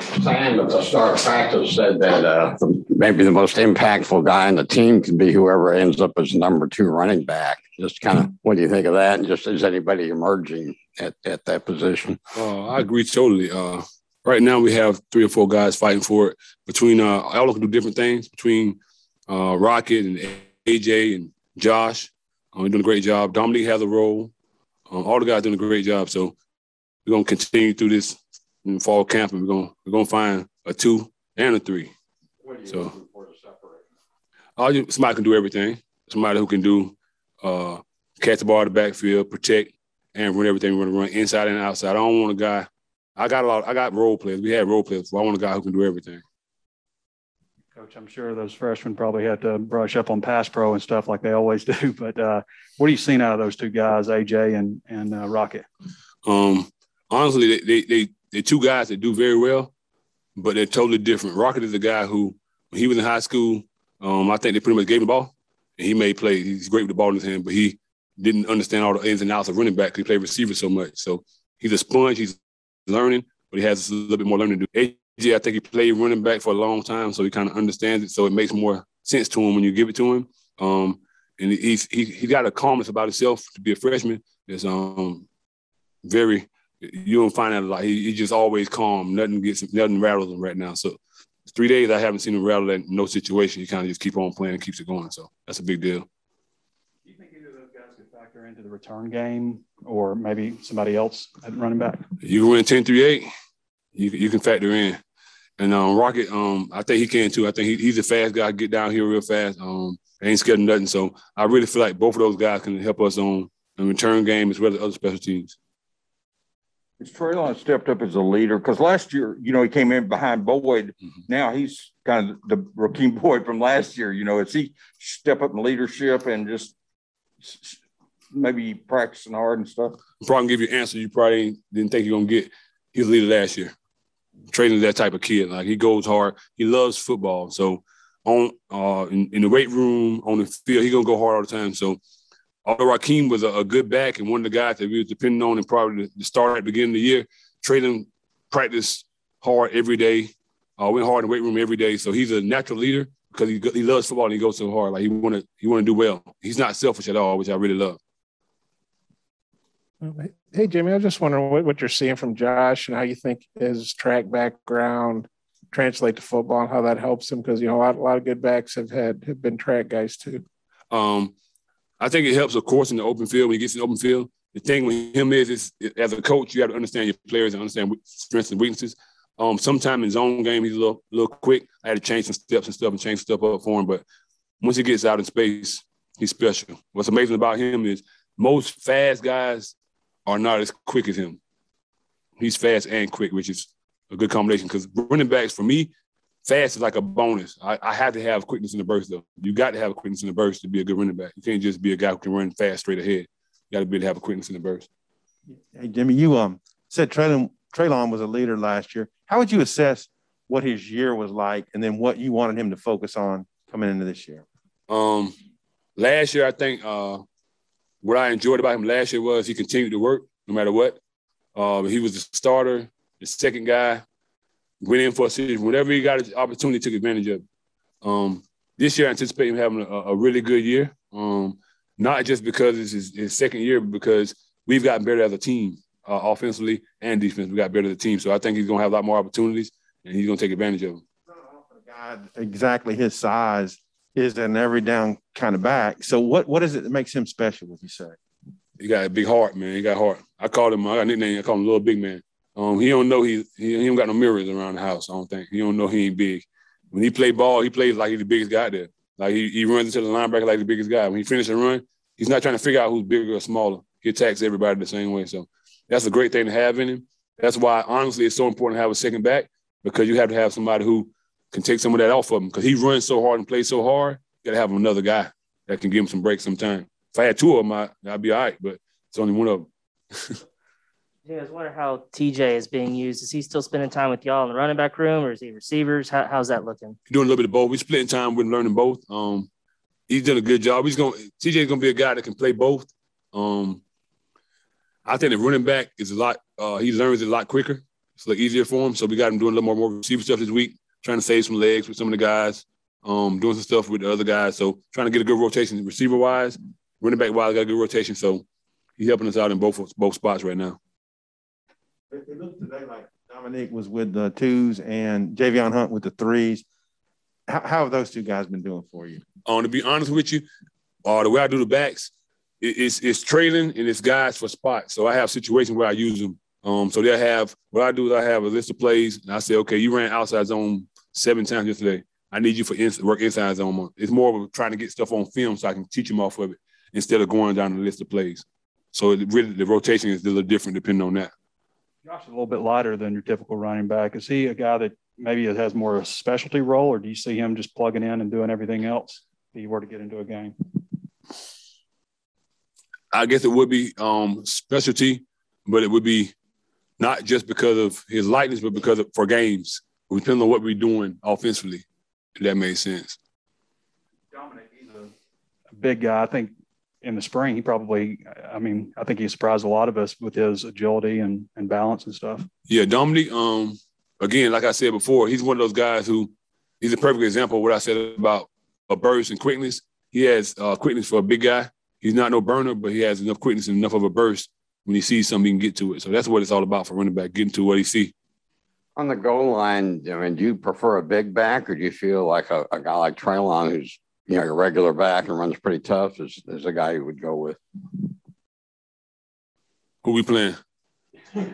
Sam at the start of practice said that maybe the most impactful guy on the team could be whoever ends up as number 2 running back. Just kind of, what do you think of that? And just is anybody emerging at that position? I agree totally. Right now we have 3 or 4 guys fighting for it. Between all can do different things. Between Rocket and AJ and Josh, they're doing a great job. Dominique has a role. All the guys doing a great job. So we're gonna continue through this in fall camp, and we're gonna find a 2 and a 3. What are you looking for to separate? Somebody can do everything. Somebody who can do catch the ball in the backfield, protect, and run everything. We're gonna run inside and outside. I don't want a guy. I got role players. We had role players. So I want a guy who can do everything. Coach, I'm sure those freshmen probably had to brush up on pass pro and stuff like they always do. But what are you seeing out of those 2 guys, AJ and Rocket? Honestly, they're 2 guys that do very well, but they're totally different. Rocket is a guy who, when he was in high school, I think they pretty much gave him the ball, and he made plays. He's great with the ball in his hand, but he didn't understand all the ins and outs of running back because he played receiver so much. So he's a sponge. He's learning, but he has a little bit more learning to do. AJ, I think he played running back for a long time, so he kind of understands it. So it makes more sense to him when you give it to him. And he got a calmness about himself to be a freshman. It's very. You don't find that a lot. He's just always calm. Nothing rattles him right now. So 3 days I haven't seen him rattle in no situation. He kind of just keep on playing and keeps it going. So that's a big deal. Do you think either of those guys could factor into the return game, or maybe somebody else at running back? You can run 10-3-8. You can factor in. And Rocket, I think he can too. I think he's a fast guy. Get down here real fast. Ain't scared of nothing. So I really feel like both of those guys can help us on the return game as well as other special teams. Has Traylon stepped up as a leader? Because last year, he came in behind Boyd. Mm-hmm. Now he's kind of the Rakeem Boyd from last year. Has he step up in leadership and just maybe practicing hard and stuff? I'm probably going to give you an answer you probably didn't think you're going to get. He was a leader last year. Traylon's that type of kid. Like, he goes hard. He loves football. So in the weight room, on the field, he's going to go hard all the time. So although Rakeem was a good back and one of the guys that we was depending on and probably the start at the beginning of the year, Traylon practiced hard every day, went hard in the weight room every day. So he's a natural leader because he loves football and he goes so hard. Like, he want to do well. He's not selfish at all, which I really love. Hey, Jimmy, I was just wondering what you're seeing from Josh and how you think his track background translate to football and how that helps him, because a lot of good backs have been track guys too. I think it helps, of course, in the open field when he gets in the open field. The thing with him is as a coach, you have to understand your players and understand strengths and weaknesses. Sometimes in zone game, he's a little quick. I had to change some steps and stuff and change stuff up for him. But once he gets out in space, he's special. What's amazing about him is most fast guys are not as quick as him. He's fast and quick, which is a good combination, because running backs, for me, fast is like a bonus. I have to have quickness in the burst, though. You got to have a quickness in the burst to be a good running back. You can't just be a guy who can run fast straight ahead. You got to be able to have a quickness in the burst. Hey, Jimmy, you said Traylon was a leader last year. How would you assess what his year was like and then what you wanted him to focus on coming into this year? Last year, I think what I enjoyed about him last year was he continued to work no matter what. He was the starter, the second guy, went in for a season. Whenever he got his opportunity, took advantage of it. This year, I anticipate him having a really good year, not just because it's his second year, but because we've gotten better as a team, offensively and defensively. We got better as a team. So I think he's going to have a lot more opportunities, and he's going to take advantage of them. A guy exactly his size is an every down kind of back. So what is it that makes him special, would you say? He got a big heart, man. He got heart. I got a nickname. I call him Little Big Man. He don't know he don't got no mirrors around the house, I don't think. He don't know he ain't big. When he play ball, he plays like he's the biggest guy there. Like, he runs into the linebacker like the biggest guy. When he finishes a run, he's not trying to figure out who's bigger or smaller. He attacks everybody the same way. So that's a great thing to have in him. That's why, honestly, it's so important to have a second back, because you have to have somebody who can take some of that off of him, because he runs so hard and plays so hard. You got to have another guy that can give him some breaks sometime. If I had 2 of them, I'd be all right, but it's only one of them. Yeah, I was wondering how TJ is being used. Is he still spending time with y'all in the running back room, or is he receivers? How's that looking? Doing a little bit of both. We're splitting time with learning both. He's done a good job. TJ's gonna be a guy that can play both. I think the running back is a lot. He learns it a lot quicker. it's a little easier for him. So we got him doing a little more receiver stuff this week, trying to save some legs with some of the guys, doing some stuff with the other guys. So trying to get a good rotation receiver-wise, running back-wise, got a good rotation. So he's helping us out in both spots right now. It looked today like Dominic was with the 2s and Javion Hunt with the 3s. How have those two guys been doing for you? To be honest with you, the way I do the backs, it's trailing and it's guys for spots. So I have situations where I use them. So they'll have – what I do is I have a list of plays, and I say, okay, you ran outside zone 7 times yesterday. I need you for work inside zone. It's more of trying to get stuff on film so I can teach them off of it instead of going down the list of plays. So really the rotation is a little different depending on that. Josh is a little bit lighter than your typical running back. Is he a guy that maybe has more of a specialty role, or do you see him just plugging in and doing everything else if he were to get into a game? I guess it would be specialty, but it would be not just because of his lightness, but because for games. It depends on what we're doing offensively, if that makes sense. Dominic, he's a big guy. I think in the spring, he probably – I think he surprised a lot of us with his agility and balance and stuff. Yeah, Dominic, again, like I said before, he's one of those guys who – he's a perfect example of what I said about a burst and quickness. He has quickness for a big guy. He's not no burner, but he has enough quickness and enough of a burst when he sees something, he can get to it. So that's what it's all about for running back, getting to what he sees. On the goal line, do you prefer a big back, or do you feel like a guy like Treylon, who's a regular back and runs pretty tough, is a guy you would go with? Who we playing? Who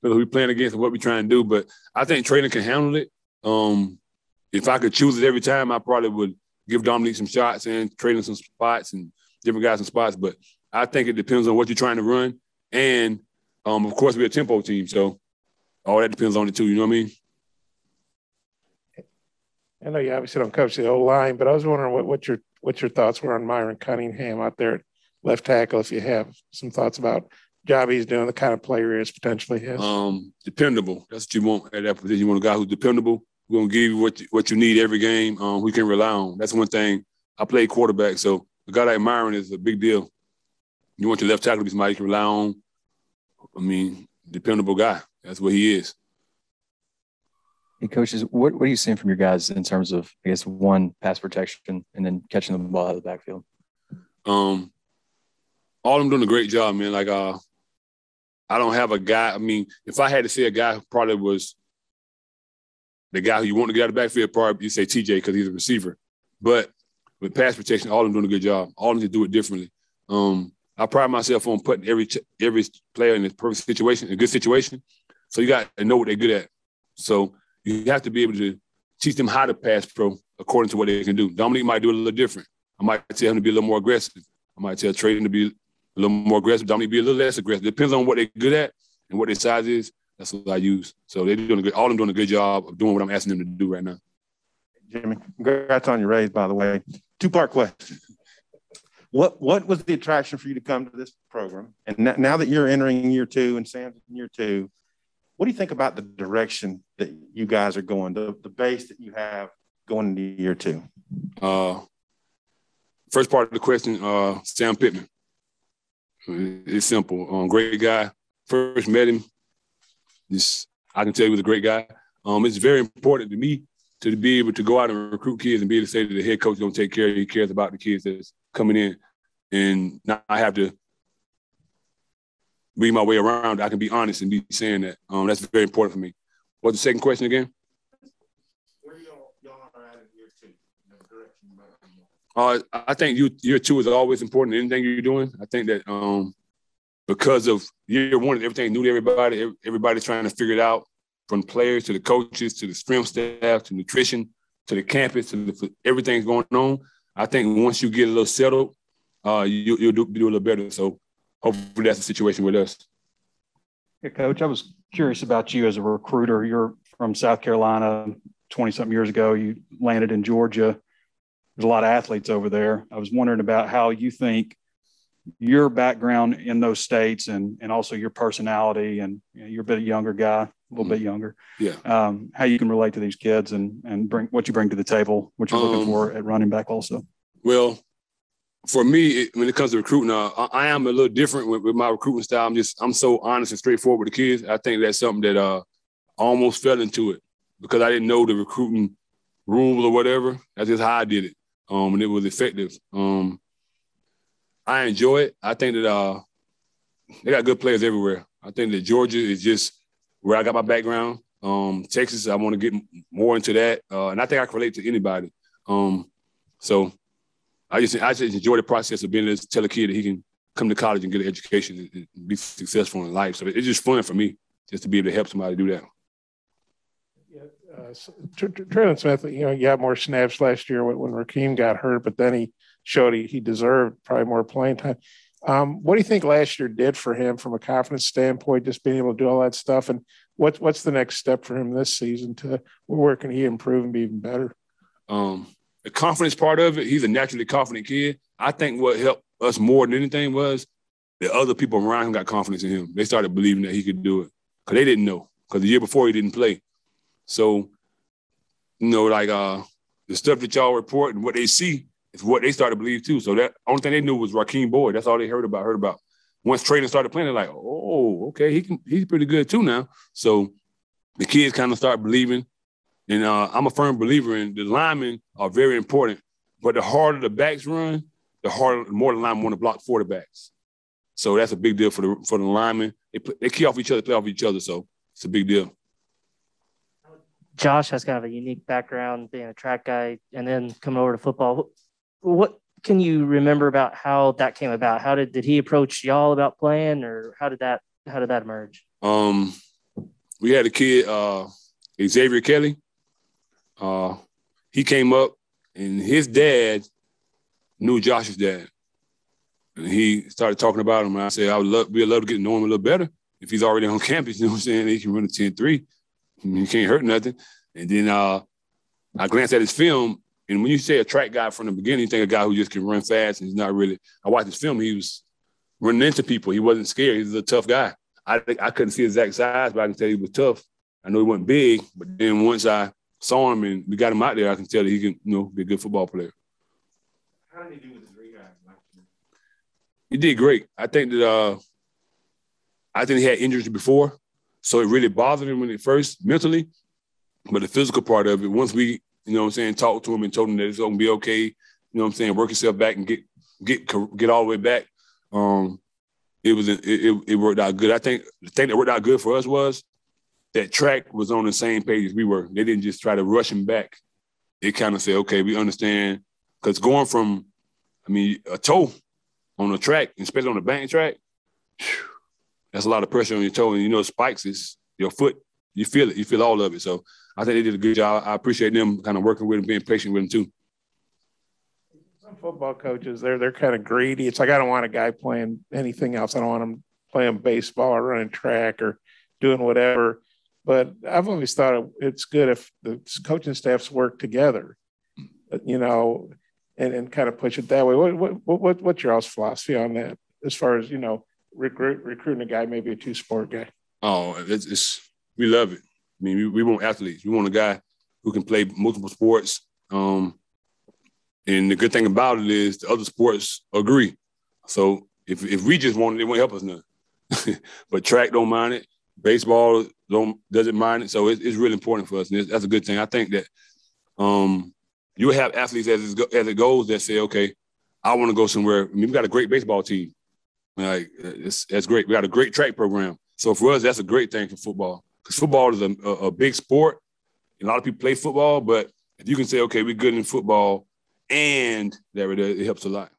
we playing against and what we trying to do. But I think Treylon can handle it. If I could choose it every time, I probably would give Dominique some shots and Treylon some spots and different guys some spots. But I think it depends on what you're trying to run. And, of course, we're a tempo team. So all that depends on it, too. You know what I mean? I know you obviously don't coach the O-line, but I was wondering what your thoughts were on Myron Cunningham out there at left tackle, if you have some thoughts about job he's doing, the kind of player he is potentially his. Dependable. That's what you want at that position. You want a guy who's dependable. We're going to give you what you need every game. We can rely on. That's one thing. I play quarterback, so a guy like Myron is a big deal. You want your left tackle to be somebody you can rely on. Dependable guy. That's what he is. Hey, coaches, what are you seeing from your guys in terms of, I guess, one, pass protection, and then catching the ball out of the backfield? All of them doing a great job, man. Like, I don't have a guy. If I had to say a guy who probably was the guy who you want to get out of the backfield, probably you say TJ because he's a receiver. But with pass protection, all of them doing a good job. All of them do it differently. I pride myself on putting every player in a perfect situation, a good situation. So you got to know what they're good at. So you have to be able to teach them how to pass pro according to what they can do. Dominique might do it a little different. I might tell him to be a little more aggressive. I might tell Traden to be a little more aggressive. Dominique be a little less aggressive. Depends on what they're good at and what their size is. That's what I use. So they're doing all of them doing a good job of doing what I'm asking them to do right now. Jimmy, congrats on your raise, by the way. Two-part question. What was the attraction for you to come to this program? And now that you're entering year 2 and Sam's in year 2, what do you think about the direction that you guys are going, the base that you have going into year 2? First part of the question, Sam Pittman. It's simple. Great guy. First met him. I can tell he was a great guy. It's very important to me to be able to go out and recruit kids and be able to say that the head coach is going to take care of you. He cares about the kids that's coming in. And now I have to read my way around. I can be honest and be saying that. That's very important for me. What's the second question again? Where y'all are at in year 2? The direction I think year 2 is always important in anything you're doing. I think that because of year 1, everything's new to everybody. Everybody's trying to figure it out, from players to the coaches to the strength staff to nutrition to the campus to everything's going on. I think once you get a little settled, you'll do a little better. So hopefully that's the situation with us. Hey, Coach, I was curious about you as a recruiter. You're from South Carolina, 20-something years ago. You landed in Georgia. There's a lot of athletes over there. I was wondering about how you think your background in those states and also your personality, and you're a bit younger guy, a little bit younger. Yeah. How you can relate to these kids and bring what you bring to the table, what you're looking for at running back also. Well, For me, when it comes to recruiting, I am a little different with my recruiting style. I'm so honest and straightforward with the kids. I think that's something that I almost fell into it because I didn't know the recruiting rule or whatever. That's just how I did it, and it was effective. I enjoy it. I think that they got good players everywhere. I think that Georgia is just where I got my background. Texas, I want to get more into that, and I think I can relate to anybody. So I just enjoy the process of being able to tell a kid that he can come to college and get an education and be successful in life. So it's just fun for me just to be able to help somebody do that. Traylon Smith, you had more snaps last year when Rakeem got hurt, but then he showed he deserved probably more playing time. What do you think last year did for him from a confidence standpoint, just being able to do all that stuff? And what's the next step for him this season to where can he improve and be even better? The confidence part of it, he's a naturally confident kid. I think what helped us more than anything was the other people around him got confidence in him. They started believing that he could do it because they didn't know because the year before he didn't play. So, the stuff that y'all report and what they see is what they started to believe too. So that only thing they knew was Rakeem Boyd. That's all they heard about. Once Traylon started playing, they're like, oh, okay, he's pretty good too now. So the kids kind of start believing. And I'm a firm believer in the linemen are very important. But the harder the backs run, the more the linemen want to block for the backs. So that's a big deal for the linemen. They key off each other, play off each other. So it's a big deal. Josh has kind of a unique background being a track guy and then coming over to football. What can you remember about how that came about? How did he approach y'all about playing, or how did that emerge? We had a kid, Xavier Kelly. He came up and his dad knew Josh's dad. And he started talking about him. And I said, we'd love to get to know him a little better. If he's already on campus, you know what I'm saying? He can run a 10-3. He can't hurt nothing. And then I glanced at his film. And when you say a track guy from the beginning, you think a guy who just can run fast and he's not really. I watched his film. He was running into people. He wasn't scared. He was a tough guy. I couldn't see his exact size, but I can tell he was tough. I know he wasn't big, but then once I saw him and we got him out there, I can tell that he can, be a good football player. How did he do with the 3 guys last year? He did great. I think he had injuries before, so it really bothered him when it first mentally. But the physical part of it, once we, talked to him and told him that it's going to be okay, work yourself back and get all the way back. It worked out good. I think the thing that worked out good for us was that track was on the same page as we were. They didn't just try to rush him back. They kind of said, okay, we understand. Because going from, a toe on a track, especially on the bank track, that's a lot of pressure on your toe. And, spikes is your foot. You feel it. You feel all of it. So I think they did a good job. I appreciate them kind of working with him, being patient with him too. Some football coaches, they're kind of greedy. It's like, I don't want a guy playing anything else. I don't want him playing baseball or running track or doing whatever. But I've always thought it's good if the coaching staffs work together, and kind of push it that way. What's your all's philosophy on that as far as, recruiting a guy, maybe a 2-sport guy? Oh, we love it. We want athletes. We want a guy who can play multiple sports. And the good thing about it is the other sports agree. So if we just want it, it won't help us none. But track don't mind it. Baseball doesn't mind it. So it's really important for us. And that's a good thing. I think that you have athletes as it goes that say, okay, I want to go somewhere. We got a great baseball team. That's great. We got a great track program. So for us, that's a great thing for football. Because football is a big sport. A lot of people play football, but if you can say, okay, we're good in football and it helps a lot.